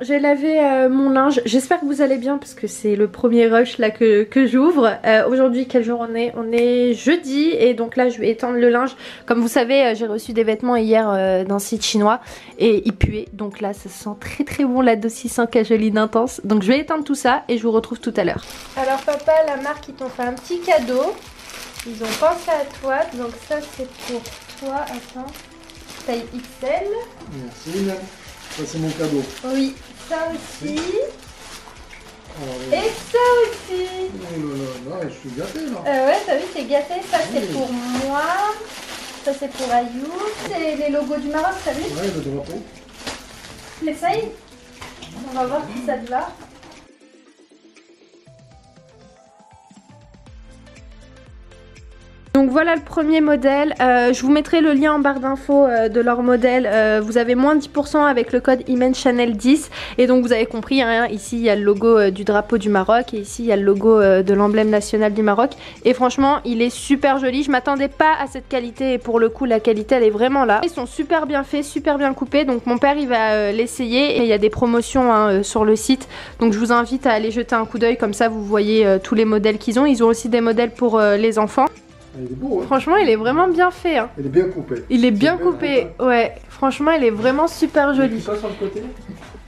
j'ai lavé mon linge. J'espère que vous allez bien parce que c'est le premier rush là que j'ouvre. Aujourd'hui, quel jour on est? On est jeudi et donc là je vais étendre le linge. Comme vous savez, j'ai reçu des vêtements hier d'un site chinois et ils puaient. Donc là ça sent très très bon la dose 600 cajoline intense. Donc je vais éteindre tout ça et je vous retrouve tout à l'heure. Alors papa, la marque ils t'ont fait un petit cadeau. Ils ont pensé à toi. Donc ça c'est pour toi. Attends. Taille XL. Merci, Yann. Ça c'est mon cadeau. Oui, ça aussi. Alors, et ça aussi. Oh là là, je suis gâté là. Ouais, t'as vu, t'es gâté. Ça c'est pour moi. Ça c'est pour Ayou. C'est les logos du Maroc, t'as vu? Ouais, le drapeau. Essaye. On va voir si ça te va. Donc voilà le premier modèle, je vous mettrai le lien en barre d'infos de leur modèle, vous avez moins de 10% avec le code ImenChannel10 et donc vous avez compris, hein, ici il y a le logo du drapeau du Maroc et ici il y a le logo de l'emblème national du Maroc et franchement il est super joli, je m'attendais pas à cette qualité et pour le coup la qualité elle est vraiment là. Ils sont super bien faits, super bien coupés donc mon père il va l'essayer et il y a des promotions hein, sur le site donc je vous invite à aller jeter un coup d'œil comme ça vous voyez tous les modèles qu'ils ont, ils ont aussi des modèles pour les enfants. Il est beau, hein. Franchement, il est vraiment bien fait. Hein. Il est bien coupé. Il est bien coupé, ouais. Franchement, il est vraiment super joli. Quoi sur le côté?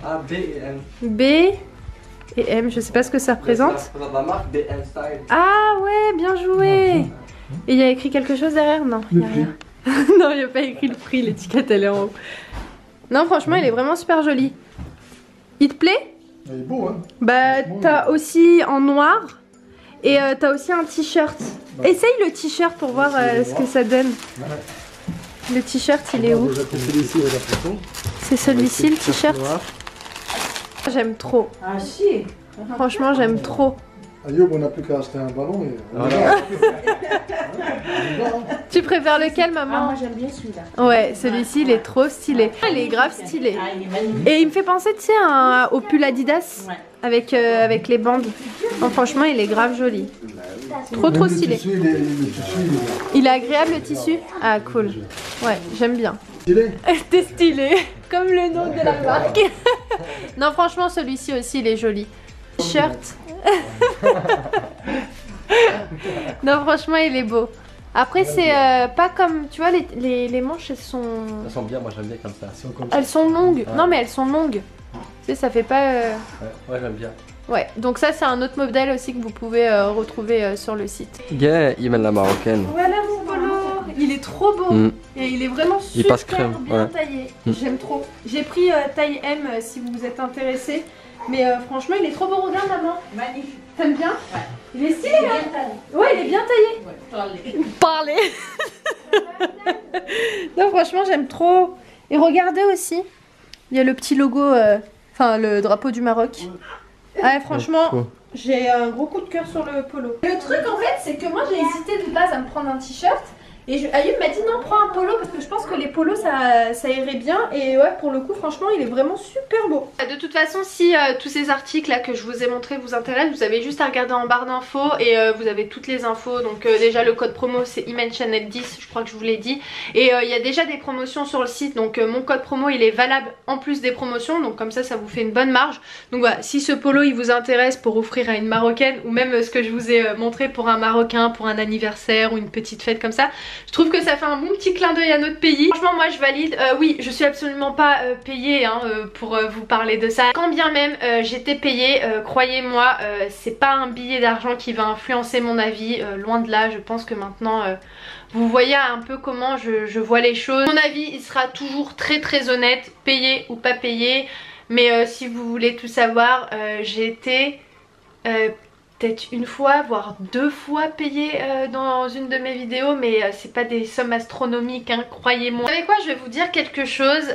Ah, B et M. B et M, je sais pas ce que ça représente. Ça représente la marque BM Style. Ah ouais, bien joué. Et il y a écrit quelque chose derrière? Non, il n'y a rien. Non, il n'y a pas écrit le prix, l'étiquette elle est en haut. Non, franchement, il est vraiment super joli. Il te plaît? Il est beau, hein. Bah, t'as aussi en noir. Et t'as aussi un t-shirt. Essaye le t-shirt pour voir ce que ça donne. Ouais. Le t-shirt il est où? C'est celui-ci le t-shirt. J'aime trop. Ah si. Franchement j'aime trop. Ayoub, on n'a plus qu'à acheter un ballon et... Voilà. Tu préfères lequel maman? Ah, moi j'aime bien celui-là. Ouais, celui-ci il est trop stylé. Il est grave stylé. Ah, il est magnifique. Et il me fait penser tu sais au pull Adidas. Ouais. Avec les bandes. Oh, franchement il est grave joli. Trop stylé. Il est agréable le tissu? Ah cool. Ouais, j'aime bien. Stylé. T'es stylé. Comme le nom de la marque. Non franchement celui-ci aussi il est joli. Shirt. Non franchement il est beau. Après c'est pas comme, tu vois les manches elles sont bien, moi j'aime bien comme ça. Elles sont longues, ouais. Non mais elles sont longues. Tu sais ça fait pas... Ouais, j'aime bien. Ouais, donc ça c'est un autre modèle aussi que vous pouvez retrouver sur le site. Yeah, il mène la marocaine. Voilà mon polo, il est trop beau et il est vraiment super il passe crème, bien taillé. J'aime trop. J'ai pris taille M si vous êtes intéressé. Mais franchement, il est trop beau. Regarde, maman. Magnifique. T'aimes bien? Ouais. Il est stylé, hein? Ouais, il est bien taillé. Ouais, Parler. Non, franchement, j'aime trop. Et regardez aussi. Il y a le petit logo, enfin, le drapeau du Maroc. Ouais, franchement, j'ai un gros coup de cœur sur le polo. Le truc, en fait, c'est que moi, j'ai hésité de base à me prendre un t-shirt. Et Ayoub m'a dit non, prends un polo parce que je pense que les polos ça irait bien. Et ouais, pour le coup, franchement, il est vraiment super beau. De toute façon, si tous ces articles là que je vous ai montrés vous intéressent, vous avez juste à regarder en barre d'infos et vous avez toutes les infos. Donc déjà le code promo c'est ImenChannel10, je crois que je vous l'ai dit. Et il y a déjà des promotions sur le site. Donc mon code promo il est valable en plus des promotions. Donc comme ça vous fait une bonne marge. Donc voilà, si ce polo il vous intéresse pour offrir à une marocaine ou même ce que je vous ai montré pour un marocain, pour un anniversaire ou une petite fête comme ça, je trouve que ça fait un bon petit clin d'œil à notre pays. Franchement moi je valide. Oui, je suis absolument pas payée hein, pour vous parler de ça. Quand bien même j'étais payée, croyez-moi, c'est pas un billet d'argent qui va influencer mon avis. Loin de là, je pense que maintenant vous voyez un peu comment je vois les choses. Mon avis il sera toujours très honnête, payé ou pas payé. Mais si vous voulez tout savoir, j'ai été... peut-être une fois, voire 2 fois payée dans une de mes vidéos, mais c'est pas des sommes astronomiques, hein, croyez-moi. Vous savez quoi, je vais vous dire quelque chose,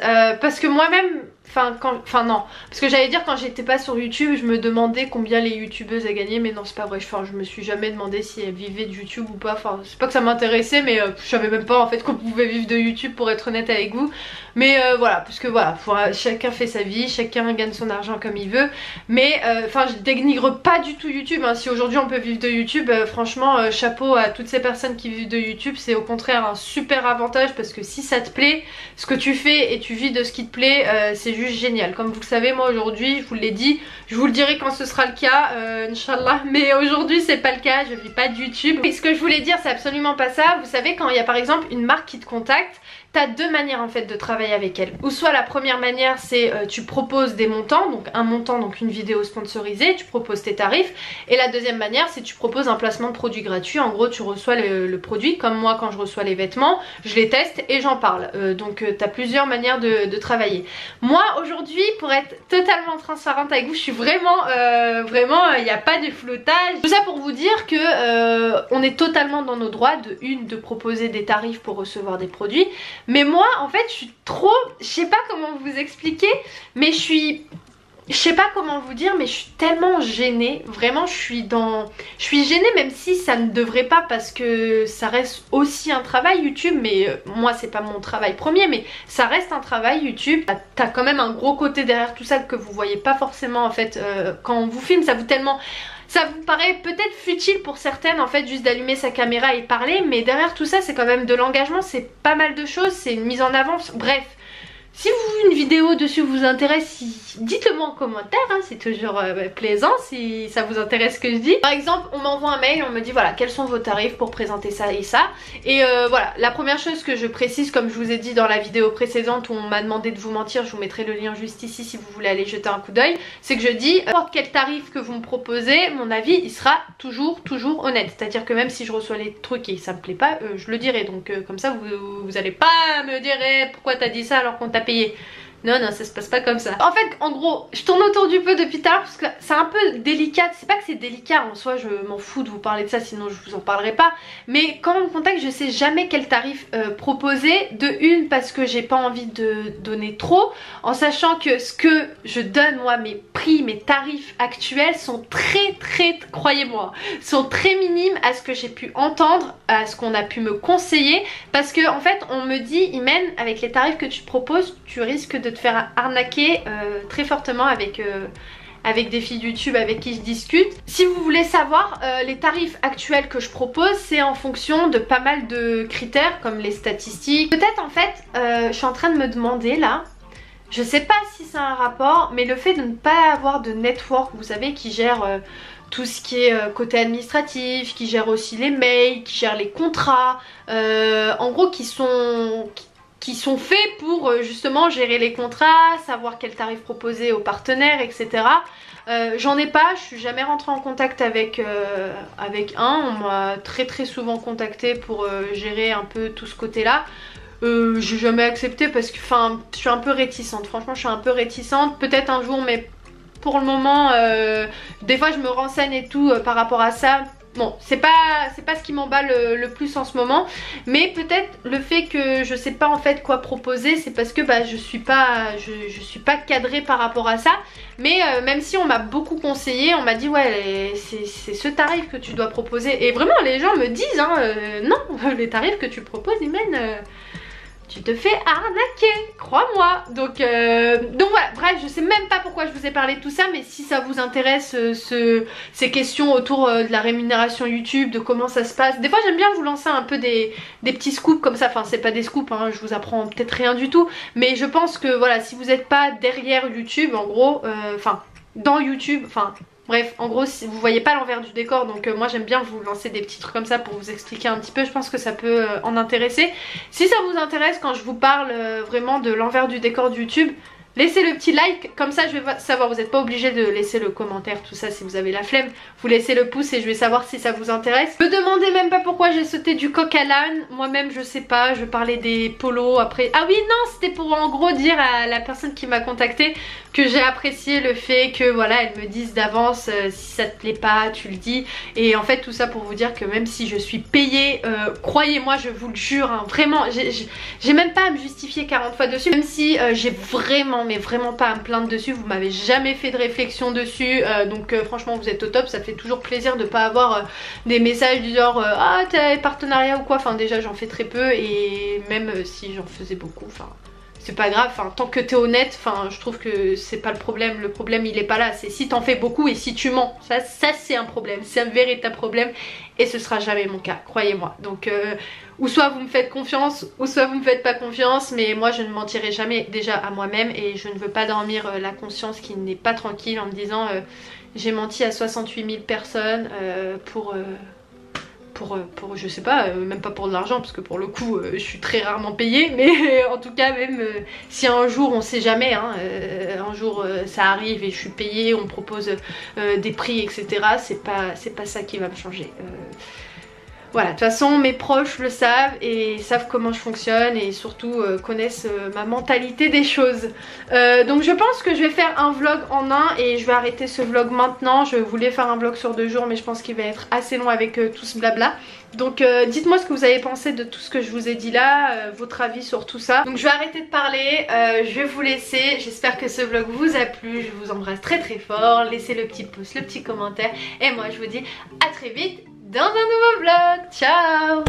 parce que moi-même, enfin non, parce que j'allais dire quand j'étais pas sur YouTube, je me demandais combien les youtubeuses elles gagnaient, mais non c'est pas vrai, enfin, je me suis jamais demandé si elles vivaient de YouTube ou pas, enfin c'est pas que ça m'intéressait, mais je savais même pas en fait qu'on pouvait vivre de YouTube pour être honnête avec vous, mais voilà, parce que voilà, chacun fait sa vie, chacun gagne son argent comme il veut, mais enfin je dénigre pas du tout YouTube, hein. Si aujourd'hui on peut vivre de YouTube, franchement chapeau à toutes ces personnes qui vivent de YouTube, c'est au contraire un super avantage parce que si ça te plaît, ce que tu fais et tu vis de ce qui te plaît, c'est juste génial. Comme vous le savez, moi aujourd'hui, je vous l'ai dit, je vous le dirai quand ce sera le cas, Inch'Allah. Mais aujourd'hui c'est pas le cas, je vis pas de YouTube. Et ce que je voulais dire, c'est absolument pas ça. Vous savez, quand il y a par exemple une marque qui te contacte, t'as deux manières en fait de travailler avec elle. Ou soit la première manière c'est tu proposes des montants, donc un montant, donc une vidéo sponsorisée, tu proposes tes tarifs. Et la deuxième manière c'est tu proposes un placement de produit gratuit. En gros tu reçois le produit, comme moi quand je reçois les vêtements, je les teste et j'en parle. Donc t'as plusieurs manières de travailler. Moi aujourd'hui, pour être totalement transparente avec vous, je suis vraiment, il n'y a pas de floutage. Tout ça pour vous dire que on est totalement dans nos droits de proposer des tarifs pour recevoir des produits. Mais moi en fait je suis trop, je sais pas comment vous expliquer, mais je sais pas comment vous dire, mais je suis tellement gênée. Vraiment je suis gênée, même si ça ne devrait pas, parce que ça reste aussi un travail YouTube. Mais moi c'est pas mon travail premier, mais ça reste un travail YouTube. T'as quand même un gros côté derrière tout ça que vous voyez pas forcément en fait quand on vous filme. Ça vous paraît peut-être futile pour certaines en fait juste d'allumer sa caméra et parler, mais derrière tout ça c'est quand même de l'engagement, c'est pas mal de choses, c'est une mise en avant, bref. Si une vidéo dessus vous intéresse, dites-le moi en commentaire, hein, c'est toujours plaisant si ça vous intéresse ce que je dis. Par exemple, on m'envoie un mail, on me dit voilà, quels sont vos tarifs pour présenter ça et ça. Et voilà, la première chose que je précise, comme je vous ai dit dans la vidéo précédente où on m'a demandé de vous mentir, je vous mettrai le lien juste ici si vous voulez aller jeter un coup d'œil, c'est que je dis, n'importe quel tarif que vous me proposez, mon avis il sera toujours honnête. C'est-à-dire que même si je reçois les trucs et ça me plaît pas, je le dirai. Donc comme ça vous allez pas me dire pourquoi t'as dit ça alors qu'on t'a payé. Non, ça se passe pas comme ça. En fait, en gros, je tourne autour du pot depuis tout à l'heure parce que c'est un peu délicat. C'est pas que c'est délicat en soi, je m'en fous de vous parler de ça, sinon je vous en parlerai pas. Mais quand on me contacte, je sais jamais quel tarif proposer. De une, parce que j'ai pas envie de donner trop, en sachant que ce que je donne, moi, mes prix, mes tarifs actuels sont très, croyez-moi, sont très minimes à ce que j'ai pu entendre, à ce qu'on a pu me conseiller. Parce que en fait, on me dit, Imen, avec les tarifs que tu proposes, tu risques de te faire arnaquer très fortement avec des filles YouTube avec qui je discute. Si vous voulez savoir, les tarifs actuels que je propose, c'est en fonction de pas mal de critères comme les statistiques. Peut-être en fait, je suis en train de me demander là, je sais pas si c'est un rapport, mais le fait de ne pas avoir de network, vous savez, qui gère tout ce qui est côté administratif, qui gère aussi les mails, qui gère les contrats, en gros qui sont faits pour justement gérer les contrats, savoir quel tarif proposer aux partenaires, etc. J'en ai pas, je suis jamais rentrée en contact avec on m'a très souvent contacté pour gérer un peu tout ce côté là. J'ai jamais accepté parce que je suis un peu réticente, franchement je suis un peu réticente, peut-être un jour, mais pour le moment des fois je me renseigne et tout par rapport à ça. Bon, c'est pas ce qui m'emballe le plus en ce moment, mais peut-être le fait que je sais pas en fait quoi proposer, c'est parce que je suis pas cadrée par rapport à ça. Mais même si on m'a beaucoup conseillé, on m'a dit ouais c'est ce tarif que tu dois proposer, et vraiment les gens me disent hein, non, les tarifs que tu proposes Imen, tu te fais arnaquer, crois-moi. Donc voilà, bref, je sais même pas pourquoi je vous ai parlé de tout ça, mais si ça vous intéresse ces questions autour de la rémunération YouTube, de comment ça se passe, des fois j'aime bien vous lancer un peu des petits scoops comme ça. Enfin c'est pas des scoops, hein, je vous apprends peut-être rien du tout, mais je pense que voilà, si vous n'êtes pas derrière YouTube en gros, dans YouTube, bref, en gros, si vous voyez pas l'envers du décor, donc moi j'aime bien vous lancer des petits trucs comme ça pour vous expliquer un petit peu, je pense que ça peut en intéresser. Si ça vous intéresse quand je vous parle vraiment de l'envers du décor de YouTube, laissez le petit like, comme ça je vais savoir, vous n'êtes pas obligé de laisser le commentaire, tout ça si vous avez la flemme, vous laissez le pouce et je vais savoir si ça vous intéresse. Me demandez même pas pourquoi j'ai sauté du coq à l'âne, moi-même je sais pas, je parlais des polos après. Ah oui non, c'était pour en gros dire à la personne qui m'a contacté que j'ai apprécié le fait que voilà, elle me dise d'avance si ça te plaît pas, tu le dis. Et en fait tout ça pour vous dire que même si je suis payée, croyez-moi, je vous le jure, hein, vraiment, j'ai même pas à me justifier 40 fois dessus, même si j'ai vraiment, mais vraiment pas à me plaindre dessus, vous m'avez jamais fait de réflexion dessus, donc franchement vous êtes au top, ça fait toujours plaisir de pas avoir des messages du genre ah t'as partenariat ou quoi, déjà j'en fais très peu, et même si j'en faisais beaucoup, c'est pas grave, enfin, tant que t'es honnête, enfin, je trouve que c'est pas le problème il est pas là, c'est si t'en fais beaucoup et si tu mens, ça c'est un problème, c'est un véritable problème et ce sera jamais mon cas, croyez-moi. Donc ou soit vous me faites confiance ou soit vous me faites pas confiance, mais moi je ne mentirai jamais déjà à moi-même et je ne veux pas dormir la conscience qui n'est pas tranquille en me disant j'ai menti à 68 000 personnes pour je sais pas, même pas pour de l'argent parce que pour le coup je suis très rarement payée, mais en tout cas même si un jour on sait jamais, hein, un jour ça arrive et je suis payée, on me propose des prix etc, c'est pas ça qui va me changer. Voilà, de toute façon mes proches le savent et savent comment je fonctionne et surtout connaissent ma mentalité des choses. Donc je pense que je vais faire un vlog en un et je vais arrêter ce vlog maintenant. Je voulais faire un vlog sur 2 jours mais je pense qu'il va être assez long avec tout ce blabla. Donc dites-moi ce que vous avez pensé de tout ce que je vous ai dit là, votre avis sur tout ça. Donc je vais arrêter de parler, je vais vous laisser. J'espère que ce vlog vous a plu, je vous embrasse très très fort. Laissez le petit pouce, le petit commentaire et moi je vous dis à très vite dans un nouveau vlog. Ciao!